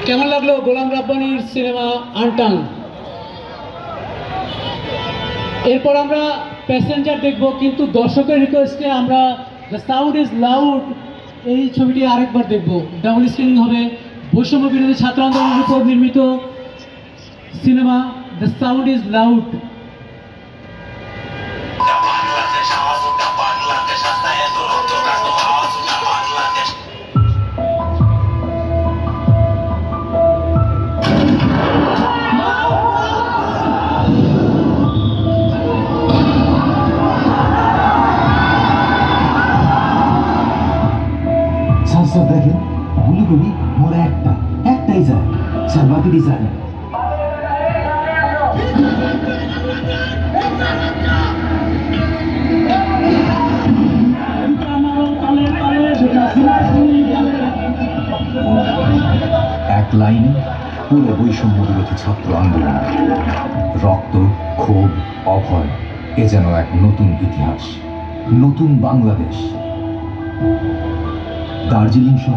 কেমন লাগলো গোলাম রাব্বানির সিনেমা আনটান? এরপর আমরা প্যাসেঞ্জার দেখব, কিন্তু দর্শকের রিকোয়েস্টে আমরা দ্য সাউন্ড ইজ লাউড এই ছবিটি আরেকবার দেখব। ডাবল স্ক্রিনিং হবে। বৈষম্য বিরোধী ছাত্র আন্দোলনের উপর নির্মিত cinema the sound is loud. Sir দেখেন, গুলি গুলি মোরা একটাই যায়, স্যার বাকিটি যায় না। এক লাইনে পুরো বৈষম্য বিরোধী ছাত্র আন্দোলন, রক্ত, ক্ষোভ, অভয়, এ যেন এক নতুন ইতিহাস, নতুন বাংলাদেশ। দার্জিলিং শহর